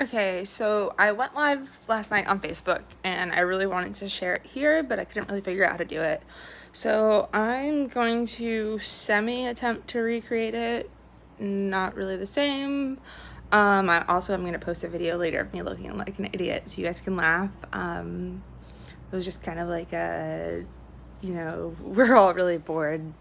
Okay, so I went live last night on Facebook and I really wanted to share it here, but I couldn't really figure out how to do it. So I'm going to attempt to recreate it. Not really the same. I also am going to post a video later of me looking like an idiot so you guys can laugh. It was just kind of like we're all really bored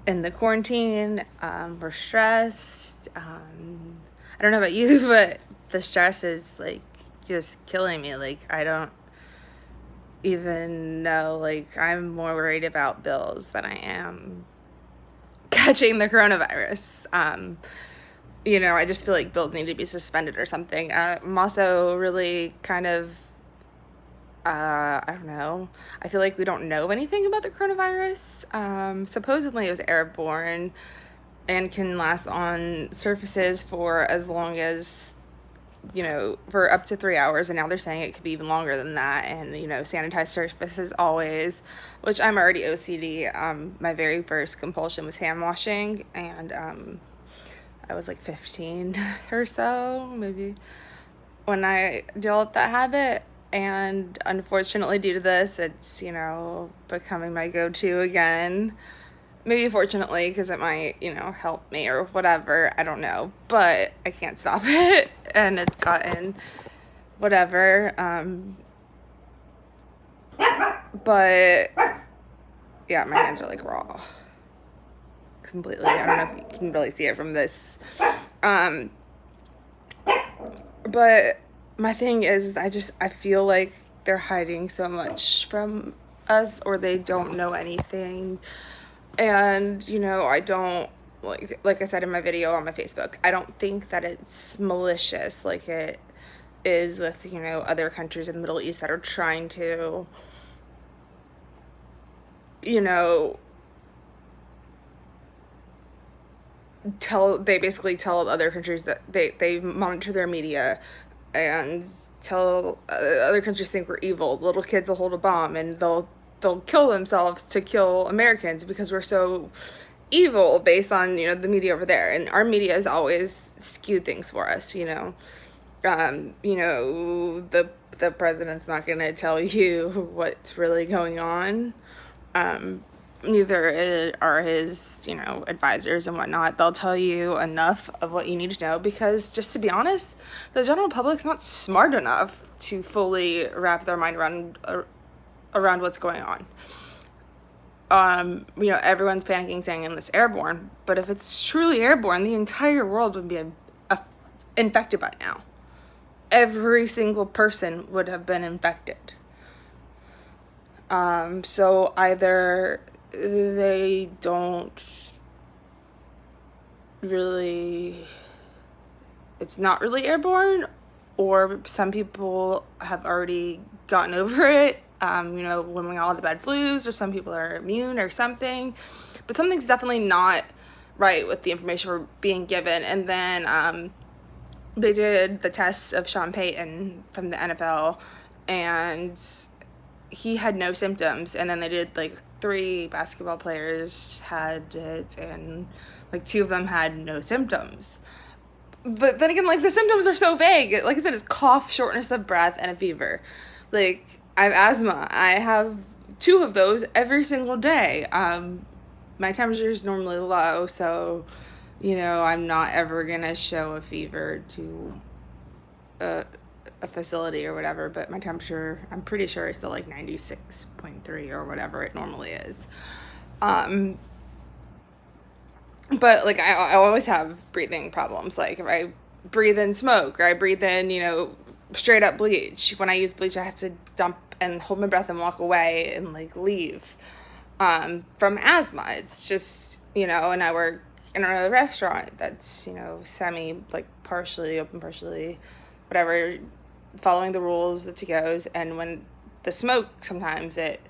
in the quarantine. We're stressed. I don't know about you, but the stress is like just killing me. Like, I don't even know. Like, I'm more worried about bills than I am catching the coronavirus. I just feel like bills need to be suspended or something. I'm also really kind of, I don't know. I feel like we don't know anything about the coronavirus. Supposedly it was airborne and can last on surfaces for as long as, for up to 3 hours. And now they're saying it could be even longer than that. And, sanitized surfaces always, which I'm already OCD. My very first compulsion was hand washing. And I was like 15 or so, maybe, when I developed that habit. And unfortunately, due to this, it's, becoming my go-to again. Maybe fortunately, because it might, help me or whatever. I don't know. But I can't stop it. And it's gotten whatever. But yeah, my hands are like raw. Completely. I don't know if you can really see it from this. But my thing is, I feel like they're hiding so much from us, or they don't know anything. And, I don't, like I said in my video on my Facebook, I don't think that it's malicious like it is with, other countries in the Middle East that are trying to, they basically tell other countries that they monitor their media and tell other countries think we're evil. Little kids will hold a bomb and they'll kill themselves to kill Americans because we're so evil based on, the media over there. And our media has always skewed things for us, the president's not going to tell you what's really going on. Neither are his, advisors and whatnot. They'll tell you enough of what you need to know because, just to be honest, the general public's not smart enough to fully wrap their mind around what's going on. Everyone's panicking saying it's airborne, but if it's truly airborne, the entire world would be infected by now. Every single person would have been infected. So either they don't really, it's not really airborne, or some people have already gotten over it, when we all had the bad flus, or some people are immune or something. But something's definitely not right with the information we're being given. And then they did the tests of Sean Payton from the NFL, and he had no symptoms. And then they did, 3 basketball players had it, and 2 of them had no symptoms. But then again, the symptoms are so vague. Like I said, it's cough, shortness of breath, and a fever. I have asthma. I have 2 of those every single day. My temperature is normally low, so, I'm not ever gonna show a fever to a facility or whatever, but my temperature, I'm pretty sure, is still 96.3 or whatever it normally is. But I always have breathing problems. If I breathe in smoke, or I breathe in, straight up bleach. When I use bleach, I have to dump and hold my breath and walk away and leave. From asthma, it's just, and I work in a restaurant that's, semi, partially open, partially whatever, following the rules, the to-goes. And when the smoke, sometimes it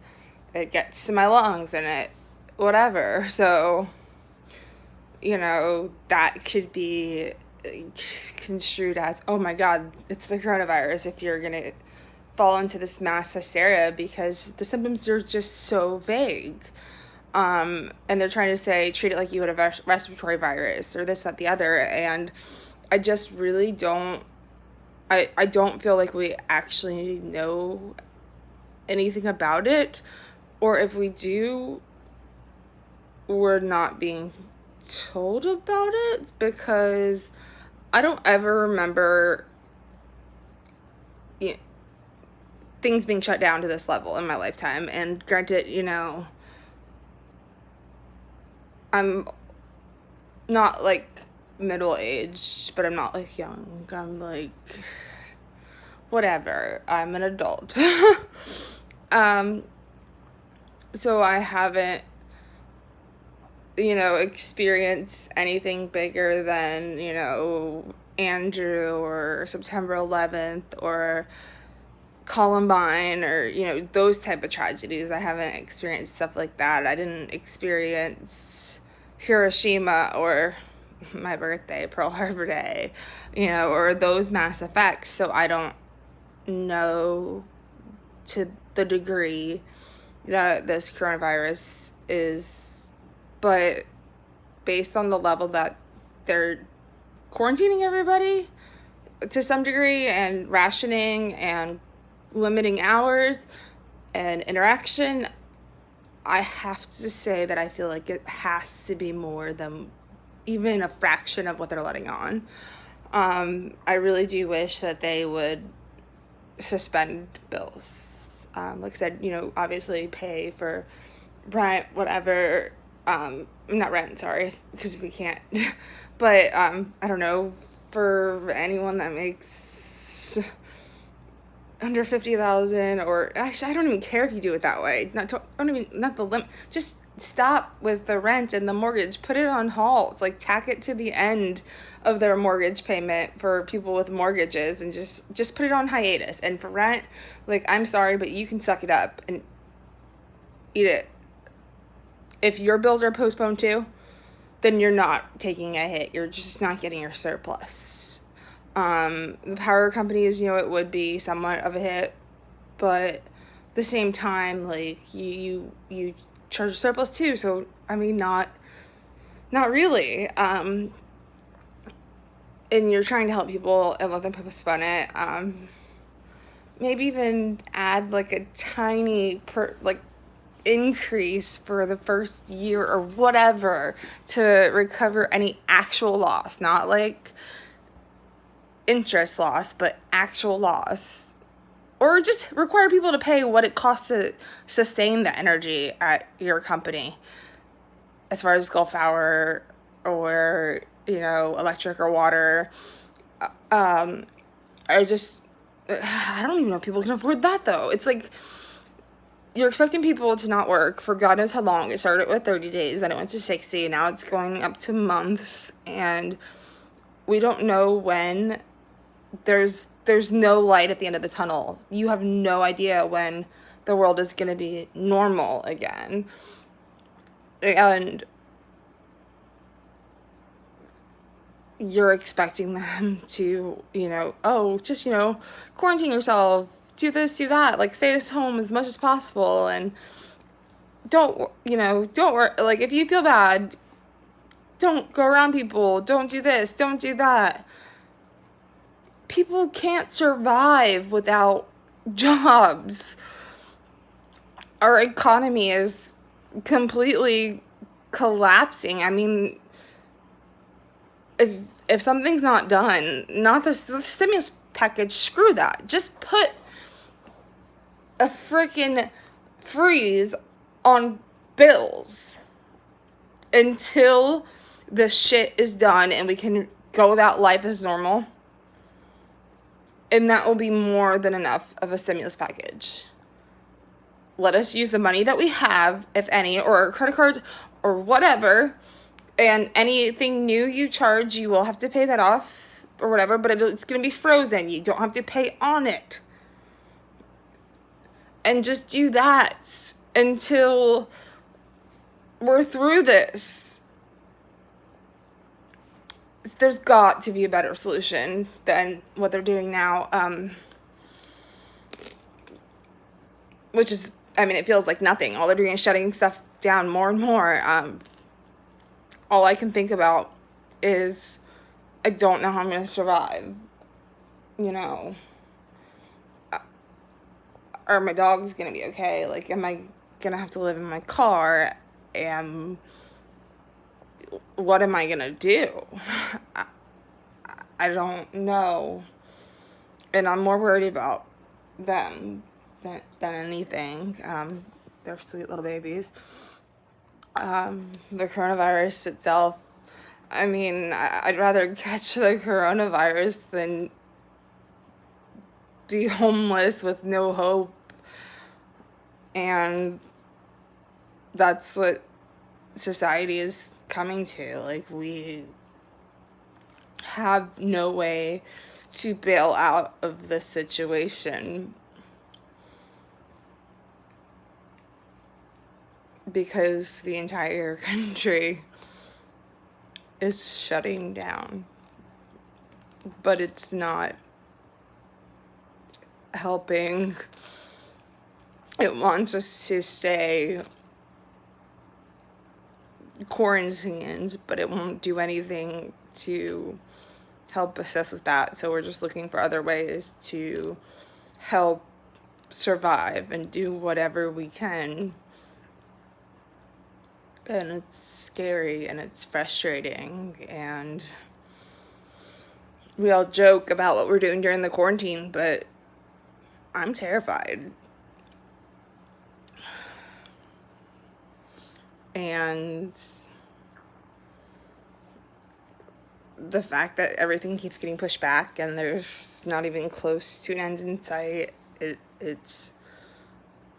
gets to my lungs and it whatever. So, that could be construed as, oh my God, it's the coronavirus, if you're going to fall into this mass hysteria because the symptoms are just so vague. And they're trying to say, treat it like you would a respiratory virus or this, that, the other. And I just really don't I don't feel like we actually know anything about it, or if we do, we're not being told about it, because I don't ever remember, you know, things being shut down to this level in my lifetime. And granted, I'm not like middle aged, but I'm not like young. I'm like whatever. I'm an adult. So I haven't, experienced anything bigger than, Andrew or September 11th or Columbine or, those type of tragedies. I haven't experienced stuff like that. I didn't experience Hiroshima or my birthday, Pearl Harbor Day, or those mass effects. So I don't know to the degree that this coronavirus is, but based on the level that they're quarantining everybody to some degree and rationing and limiting hours and interaction, I have to say that I feel like it has to be more than even a fraction of what they're letting on. I really do wish that they would suspend bills. Like I said, obviously pay for rent, whatever. Not rent, sorry, because we can't. But I don't know, for anyone that makes under 50,000, or actually I don't even care if you do it that way. Not the limit. Just stop with the rent and the mortgage. Put it on halt. Like tack it to the end of their mortgage payment for people with mortgages, and just put it on hiatus. And for rent, like, I'm sorry, but you can suck it up and eat it. If your bills are postponed too, then you're not taking a hit. You're just not getting your surplus. The power companies, it would be somewhat of a hit, but at the same time, like, you charge a surplus too. So, I mean, not really. And you're trying to help people and let them postpone it. Maybe even add like a tiny increase for the first year or whatever to recover any actual loss, not like interest loss, but actual loss. Or just require people to pay what it costs to sustain the energy at your company, as far as Gulf Power or, electric or water. I don't even know if people can afford that, though. It's like, you're expecting people to not work for God knows how long. It started with 30 days, then it went to 60, now it's going up to months, and we don't know when. There's no light at the end of the tunnel. You have no idea when the world is going to be normal again. And you're expecting them to, just, quarantine yourself, do this, do that, like, stay at home as much as possible, and don't worry. Like, if you feel bad, don't go around people, don't do this, don't do that. People can't survive without jobs. Our economy is completely collapsing. I mean, if something's not done, not the stimulus package, screw that. Just put a freaking freeze on bills until the shit is done and we can go about life as normal. And that will be more than enough of a stimulus package. Let us use the money that we have, if any, or our credit cards or whatever, and anything new you charge, you will have to pay that off or whatever, but it's going to be frozen. You don't have to pay on it. And just do that until we're through this. There's got to be a better solution than what they're doing now, which is, it feels like nothing. All they're doing is shutting stuff down more and more. All I can think about is, I don't know how I'm going to survive. you know, are my dogs gonna be okay? Like, am I gonna have to live in my car? And what am I gonna do? I, I don't know. And I'm more worried about them than anything. They're sweet little babies. The coronavirus itself, I mean, I'd rather catch the coronavirus than be homeless with no hope. And that's what society is coming to. Like, we have no way to bail out of this situation because the entire country is shutting down. But it's not helping. It wants us to stay quarantined, but it won't do anything to help assist with that. So we're just looking for other ways to help survive and do whatever we can. And it's scary and it's frustrating, and we all joke about what we're doing during the quarantine, but I'm terrified. And the fact that everything keeps getting pushed back and there's not even close to an end in sight, it's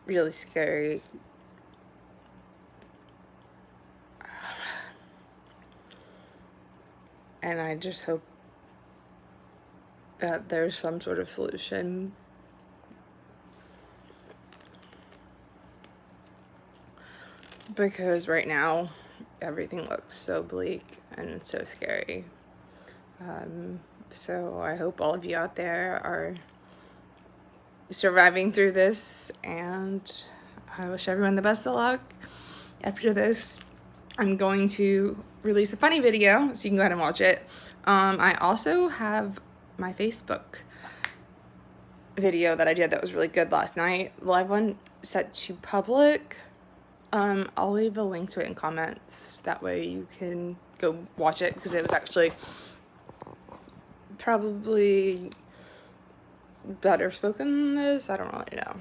really scary. And I just hope that there's some sort of solution. Because right now, everything looks so bleak and so scary. So I hope all of you out there are surviving through this, and I wish everyone the best of luck. After this, I'm going to release a funny video, so you can go ahead and watch it. I also have my Facebook video that I did that was really good last night. The live one set to public. I'll leave a link to it in comments. That way you can go watch it, because it was actually probably better spoken than this. I don't really know.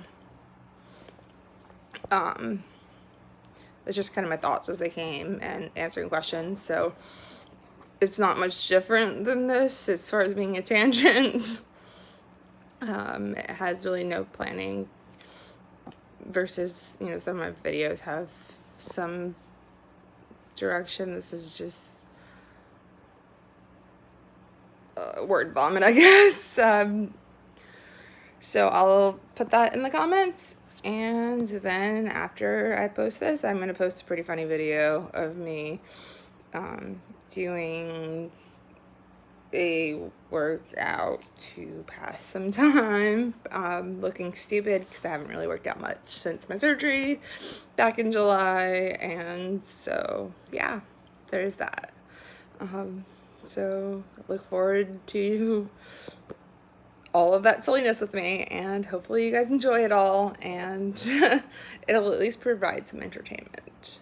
It's just kind of my thoughts as they came and answering questions. So it's not much different than this as far as being a tangent. It has really no planning versus, some of my videos have some direction. This is just word vomit, I guess. So I'll put that in the comments, and then after I post this, I'm going to post a pretty funny video of me doing a workout to pass some time, looking stupid because I haven't really worked out much since my surgery back in July, and so yeah, there's that. So I look forward to all of that silliness with me, and hopefully you guys enjoy it all, and it'll at least provide some entertainment.